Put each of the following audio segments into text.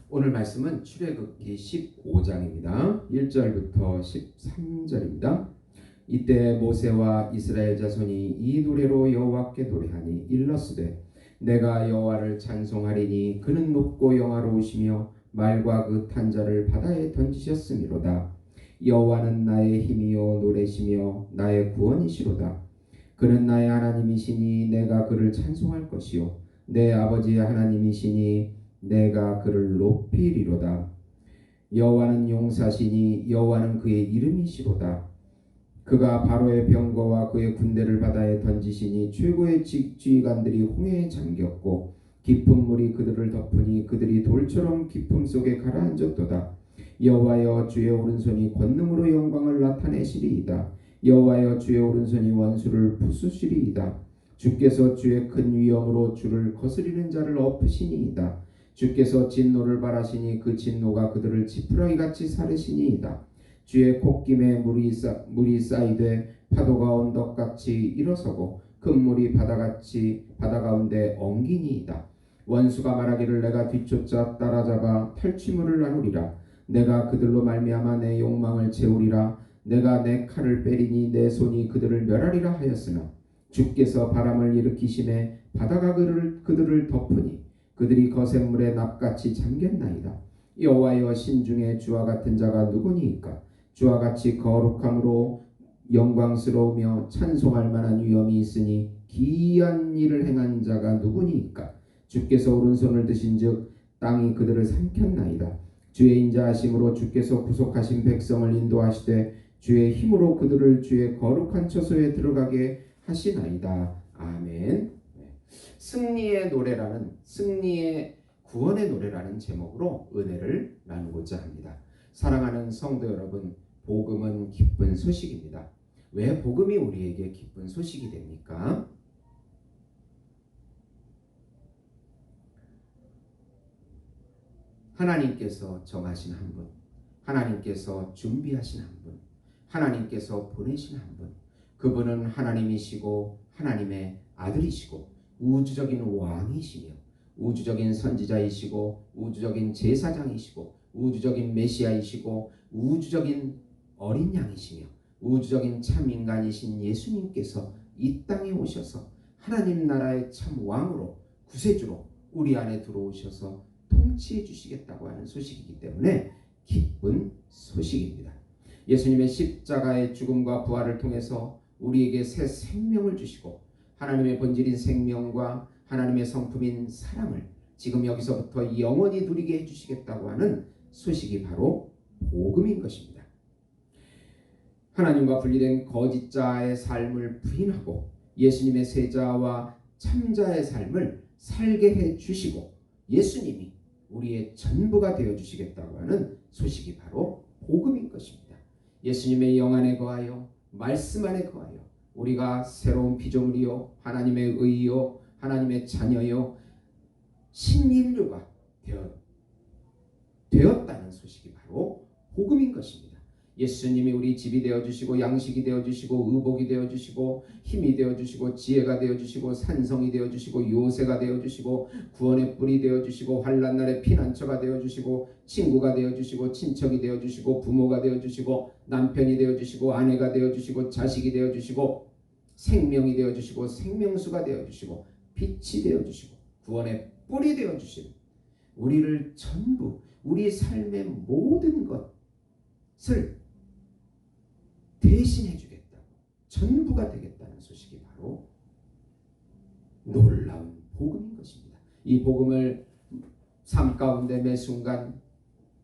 오늘 말씀은 출애굽기 15장입니다. 1절부터 13절입니다. 이때 모세와 이스라엘 자손이 이 노래로 여호와께 노래하니 일렀으되 내가 여호와를 찬송하리니 그는 높고 영화로우시며 말과 그 탄자를 바다에 던지셨음이로다. 여호와는 나의 힘이요 노래시며 나의 구원이시로다. 그는 나의 하나님이시니 내가 그를 찬송할 것이요 내 아버지의 하나님이시니 내가 그를 높이리로다. 여호와는 용사시니 여호와는 그의 이름이시로다. 그가 바로의 병거와 그의 군대를 바다에 던지시니 최고의 지휘관들이 홍해에 잠겼고 깊은 물이 그들을 덮으니 그들이 돌처럼 깊음 속에 가라앉았도다. 여호와여 주의 오른손이 권능으로 영광을 나타내시리이다. 여호와여 주의 오른손이 원수를 부수시리이다. 주께서 주의 큰 위엄으로 주를 거스리는 자를 엎으시니이다. 주께서 진노를 발하시니 그 진노가 그들을 지푸라기같이 사르시니이다. 주의 콧김에 물이 쌓이되 파도가 언덕같이 일어서고 큰 물이 바다같이 바다 가운데 엉기니이다. 원수가 말하기를 내가 뒤쫓아 따라잡아 탈취물을 나누리라. 내가 그들로 말미암아 내 욕망을 채우리라. 내가 내 칼을 빼리니 내 손이 그들을 멸하리라 하였으나 주께서 바람을 일으키심에 바다가 그들을 덮으니 그들이 거센 물에 납같이 잠겼나이다. 여호와여 신중에 주와 같은 자가 누구니이까? 주와 같이 거룩함으로 영광스러우며 찬송할 만한 위엄이 있으니 기이한 일을 행한 자가 누구니이까? 주께서 오른손을 드신즉 땅이 그들을 삼켰나이다. 주의 인자하심으로 주께서 구속하신 백성을 인도하시되 주의 힘으로 그들을 주의 거룩한 처소에 들어가게 하시나이다. 아멘. 승리의 노래라는 승리의 구원의 노래라는 제목으로 은혜를 나누고자 합니다. 사랑하는 성도 여러분, 복음은 기쁜 소식입니다. 왜 복음이 우리에게 기쁜 소식이 됩니까? 하나님께서 정하신 한 분, 하나님께서 준비하신 한 분, 하나님께서 보내신 한 분, 그분은 하나님이시고 하나님의 아들이시고 우주적인 왕이시며 우주적인 선지자이시고 우주적인 제사장이시고 우주적인 메시아이시고 우주적인 어린 양이시며 우주적인 참 인간이신 예수님께서 이 땅에 오셔서 하나님 나라의 참 왕으로 구세주로 우리 안에 들어오셔서 통치해 주시겠다고 하는 소식이기 때문에 기쁜 소식입니다. 예수님의 십자가의 죽음과 부활을 통해서 우리에게 새 생명을 주시고 하나님의 본질인 생명과 하나님의 성품인 사랑을 지금 여기서부터 영원히 누리게 해주시겠다고 하는 소식이 바로 복음인 것입니다. 하나님과 분리된 거짓자의 삶을 부인하고 예수님의 세자와 참자의 삶을 살게 해주시고 예수님이 우리의 전부가 되어주시겠다고 하는 소식이 바로 복음인 것입니다. 예수님의 영 안에 거하여 말씀 안에 거하여 우리가 새로운 피조물이요 하나님의 의요 하나님의 자녀요 신인류가 되었다는 소식이 바로 복음인 것입니다. 예수님이 우리 집이 되어주시고 양식이 되어주시고 의복이 되어주시고 힘이 되어주시고 지혜가 되어주시고 산성이 되어주시고 요새가 되어주시고 구원의 뿔이 되어주시고 환난 날의 피난처가 되어주시고 친구가 되어주시고 친척이 되어주시고 부모가 되어주시고 남편이 되어주시고 아내가 되어주시고 자식이 되어주시고 생명이 되어주시고 생명수가 되어주시고 빛이 되어주시고 구원의 뿔이 되어주시는 우리를 전부 우리 삶의 모든 것을 대신해 주겠다고 전부가 되겠다는 소식이 바로 놀라운 복음인 것입니다. 이 복음을 삶 가운데 매 순간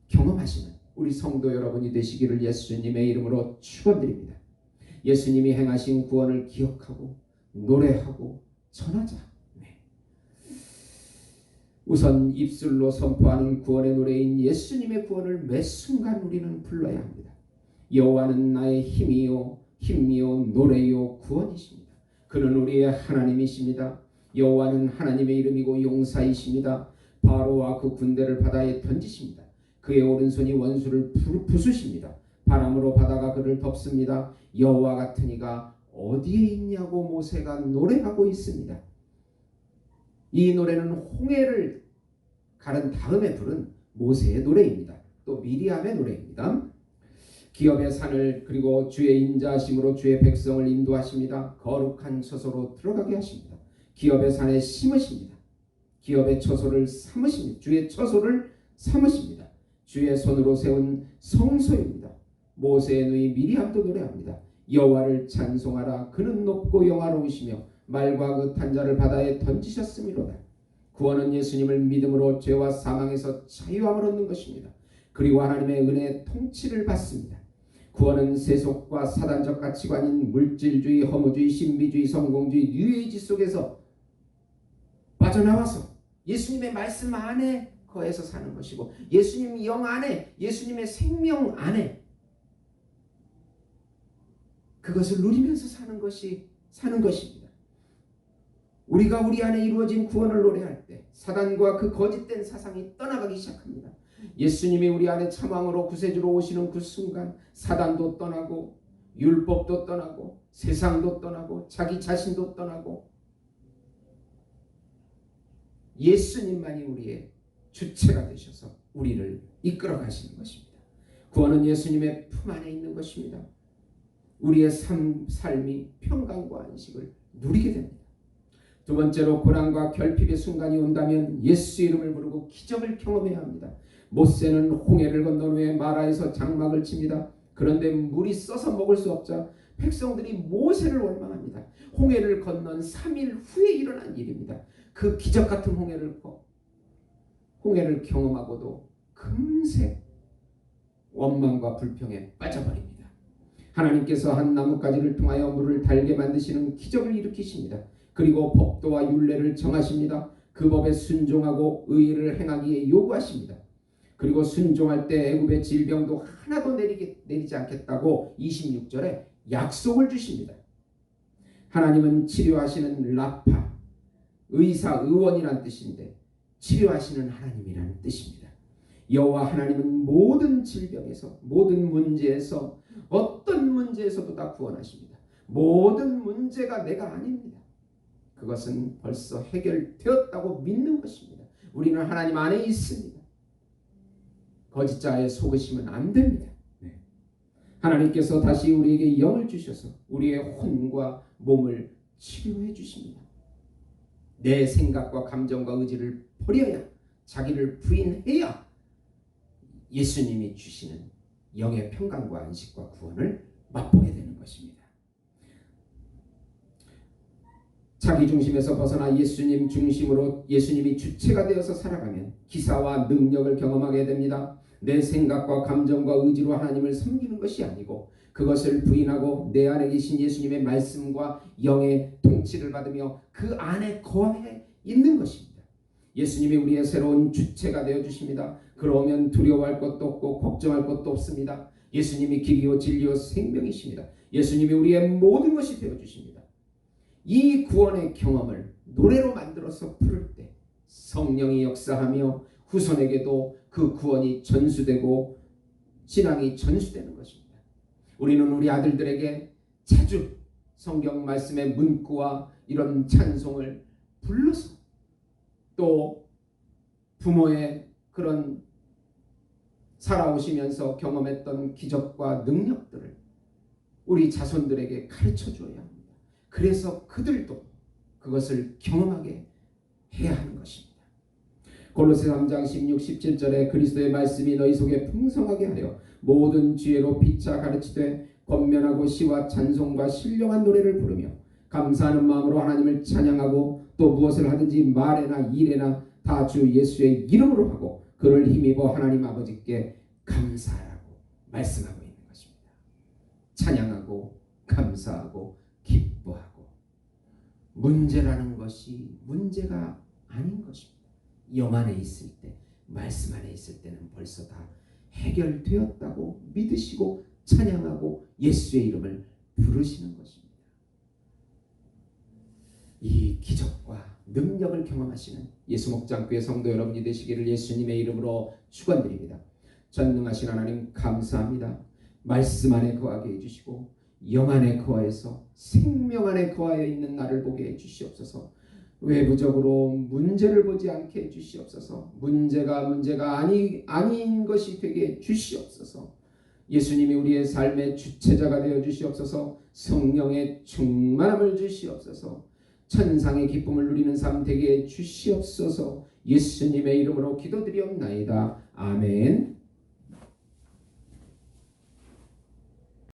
경험하시는 우리 성도 여러분이 되시기를 예수님의 이름으로 축원드립니다. 예수님이 행하신 구원을 기억하고 노래하고 전하자. 우선 입술로 선포하는 구원의 노래인 예수님의 구원을 매 순간 우리는 불러야 합니다. 여호와는 나의 힘이요 노래요 구원이십니다. 그는 우리의 하나님이십니다. 여호와는 하나님의 이름이고 용사이십니다. 바로와 그 군대를 바다에 던지십니다. 그의 오른손이 원수를 부수십니다. 바람으로 바다가 그를 덮습니다. 여호와 같은 이가 어디에 있냐고 모세가 노래하고 있습니다. 이 노래는 홍해를 가른 다음에 부른 모세의 노래입니다. 또 미리암의 노래입니다. 기업의 산을 그리고 주의 인자하심으로 주의 백성을 인도하십니다. 거룩한 처소로 들어가게 하십니다. 기업의 산에 심으십니다. 기업의 처소를 삼으십니다. 주의 처소를 삼으십니다. 주의 손으로 세운 성소입니다. 모세의 누이 미리암도 노래합니다. 여호와를 찬송하라. 그는 높고 영화로우시며 말과 그 탄자를 바다에 던지셨음이로다. 구원은 예수님을 믿음으로 죄와 사망에서 자유함을 얻는 것입니다. 그리고 하나님의 은혜의 통치를 받습니다. 구원은 세속과 사단적 가치관인 물질주의, 허무주의, 신비주의, 성공주의, 뉴에이지 속에서 빠져나와서 예수님의 말씀 안에 거해서 사는 것이고, 예수님 영 안에, 예수님의 생명 안에 그것을 누리면서 사는 것입니다. 우리가 우리 안에 이루어진 구원을 노래할 때 사단과 그 거짓된 사상이 떠나가기 시작합니다. 예수님이 우리 안에 참왕으로 구세주로 오시는 그 순간 사단도 떠나고 율법도 떠나고 세상도 떠나고 자기 자신도 떠나고 예수님만이 우리의 주체가 되셔서 우리를 이끌어 가시는 것입니다. 구원은 예수님의 품 안에 있는 것입니다. 우리의 삶이 평강과 안식을 누리게 됩니다. 두 번째로 고난과 결핍의 순간이 온다면 예수 이름을 부르고 기적을 경험해야 합니다. 모세는 홍해를 건넌 후에 마라에서 장막을 칩니다. 그런데 물이 써서 먹을 수 없자 백성들이 모세를 원망합니다. 홍해를 건넌 3일 후에 일어난 일입니다. 그 기적 같은 홍해를 경험하고도 금세 원망과 불평에 빠져버립니다. 하나님께서 한 나뭇가지를 통하여 물을 달게 만드시는 기적을 일으키십니다. 그리고 법도와 율례를 정하십니다. 그 법에 순종하고 의를 행하기에 요구하십니다. 그리고 순종할 때 애굽의 질병도 하나도 내리지 않겠다고 26절에 약속을 주십니다. 하나님은 치료하시는 라파, 의원이란 뜻인데 치료하시는 하나님이라는 뜻입니다. 여호와 하나님은 모든 질병에서, 모든 문제에서, 어떤 문제에서도 다 구원하십니다. 모든 문제가 내가 아닙니다. 그것은 벌써 해결되었다고 믿는 것입니다. 우리는 하나님 안에 있습니다. 거짓자에 속으시면 안 됩니다. 하나님께서 다시 우리에게 영을 주셔서 우리의 혼과 몸을 치료해 주십니다. 내 생각과 감정과 의지를 버려야, 자기를 부인해야 예수님이 주시는 영의 평강과 안식과 구원을 맛보게 되는 것입니다. 자기 중심에서 벗어나 예수님 중심으로 예수님이 주체가 되어서 살아가면 기사와 능력을 경험하게 됩니다. 내 생각과 감정과 의지로 하나님을 섬기는 것이 아니고 그것을 부인하고 내 안에 계신 예수님의 말씀과 영의 통치를 받으며 그 안에 거해 있는 것입니다. 예수님이 우리의 새로운 주체가 되어주십니다. 그러면 두려워할 것도 없고 걱정할 것도 없습니다. 예수님이 길이요 진리요 생명이십니다. 예수님이 우리의 모든 것이 되어주십니다. 이 구원의 경험을 노래로 만들어서 부를 때 성령이 역사하며 후손에게도 그 구원이 전수되고 신앙이 전수되는 것입니다. 우리는 우리 아들들에게 자주 성경 말씀의 문구와 이런 찬송을 불러서 또 부모의 그런 살아오시면서 경험했던 기적과 능력들을 우리 자손들에게 가르쳐 주어야 합니다. 그래서 그들도 그것을 경험하게 해야 하는 것입니다. 골로새 3장 16, 17절에 그리스도의 말씀이 너희 속에 풍성하게 하여 모든 지혜로 피차 가르치되 권면하고 시와 찬송과 신령한 노래를 부르며 감사하는 마음으로 하나님을 찬양하고 또 무엇을 하든지 말에나 일에나 다 주 예수의 이름으로 하고 그를 힘입어 하나님 아버지께 감사하라고 말씀하고 있는 것입니다. 찬양하고 감사하고 기뻐하고 문제라는 것이 문제가 아닌 것입니다. 영 안에 있을 때, 말씀 안에 있을 때는 벌써 다 해결되었다고 믿으시고 찬양하고 예수의 이름을 부르시는 것입니다. 이 기적과 능력을 경험하시는 예수목장교회 성도 여러분이 되시기를 예수님의 이름으로 축원드립니다. 전능하신 하나님 감사합니다. 말씀 안에 거하게 해주시고 영 안에 거해서 생명 안에 거하여 있는 나를 보게 해주시옵소서. 외부적으로 문제를 보지 않게 해주시옵소서. 문제가 아닌 것이 되게 해주시옵소서. 예수님이 우리의 삶의 주체자가 되어 주시옵소서. 성령의 충만함을 주시옵소서. 천상의 기쁨을 누리는 삶 되게 해주시옵소서. 예수님의 이름으로 기도드리옵나이다. 아멘.